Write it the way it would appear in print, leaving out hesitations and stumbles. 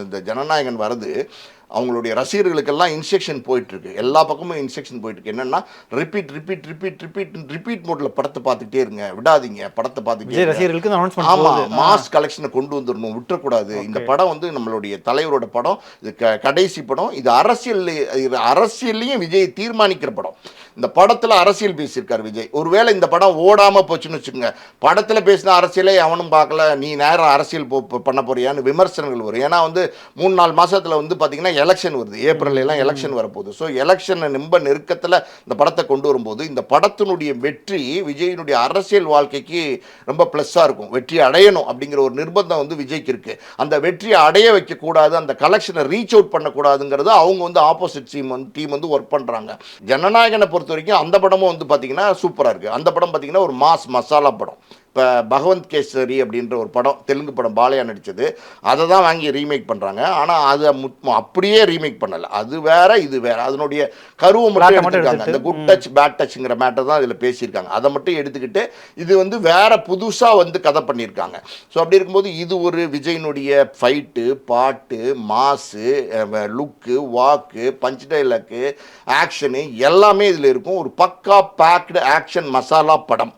இந்த ஜனநாயகன் வருது அவங்களுடைய ரசிகர்களுக்கெல்லாம் இன்ஸ்ட்ரக்ஷன் போயிட்டுருக்கு, எல்லா பக்கமும் இன்ஸ்ட்ரக்ஷன் போயிட்டுருக்கு. என்னென்னா repeat repeat repeat repeat repeat மோட்டில் படத்தை பார்த்துக்கிட்டே இருங்க, விடாதீங்க படத்தை பார்த்துக்கிட்டே ரசிகர்களுக்கு. ஆமாம், மாஸ் கலெக்ஷனை கொண்டு வந்துடணும், விட்டுறக்கூடாது. இந்த படம் வந்து நம்மளுடைய தலைவரோட படம், இது கடைசி படம், இது அரசியல்லையும் விஜய் தீர்மானிக்கிற படம். இந்த படத்தில் அரசியல் பேசியிருக்கார் விஜய். ஒருவேளை இந்த படம் ஓடாமல் போச்சுன்னு வச்சுக்கோங்க, படத்தில் பேசின அரசியலே அவனும் பார்க்கல, நீ நேரம் அரசியல் பண்ண போறியான்னு விமர்சனங்கள் வரும். ஏன்னா வந்து 3-4 மாதத்தில் வந்து பார்த்தீங்கன்னா எலெக்ஷன் வருது, ஏப்ரல் எல்லாம் எலெக்ஷன் வரப்போகுது. ஸோ எலெக்ஷனை ரொம்ப நெருக்கத்தில் இந்த படத்தை கொண்டு வரும்போது இந்த படத்தினுடைய வெற்றி விஜயினுடைய அரசியல் வாழ்க்கைக்கு ரொம்ப ப்ளஸ்ஸாக இருக்கும். வெற்றி அடையணும் அப்படிங்கிற ஒரு நிர்பந்தம் வந்து விஜய்க்கு இருக்குது. அந்த வெற்றியை அடைய வைக்கக்கூடாது, அந்த கலெக்ஷனை ரீச் அவுட் பண்ணக்கூடாதுங்கிறது அவங்க வந்து ஆப்போசிட் டீம் வந்து ஒர்க் பண்ணுறாங்க. ஜனநாயகனை பொறுத்த வரைக்கும் அந்த படமும் வந்து பார்த்தீங்கன்னா சூப்பராக இருக்குது. அந்த படம் பார்த்தீங்கன்னா ஒரு மாஸ் மசாலா படம். இப்போ பகவந்த் கேசரி அப்படின்ற ஒரு படம், தெலுங்கு படம், பாலையா நடித்தது, அதை தான் வாங்கி ரீமேக் பண்ணுறாங்க. ஆனால் அதை அப்படியே ரீமேக் பண்ணலை, அது வேற இது வேற. அதனுடைய கருவை மட்டும் எடுத்துருக்காங்க. இந்த குட் டச் பேட் டச்ங்கிற மேட்டர் தான் இதில் பேசியிருக்காங்க. அதை மட்டும் எடுத்துக்கிட்டு இது வந்து வேற புதுசாக வந்து கதை பண்ணியிருக்காங்க. ஸோ அப்படி இருக்கும்போது இது ஒரு விஜயினுடைய ஃபைட்டு, பாட்டு, மாசு, லுக்கு, வாக்கு, பஞ்ச் டைலாக்கு, ஆக்ஷனு எல்லாமே இதில் இருக்கும். ஒரு பக்கா பேக்டு ஆக்ஷன் மசாலா படம்.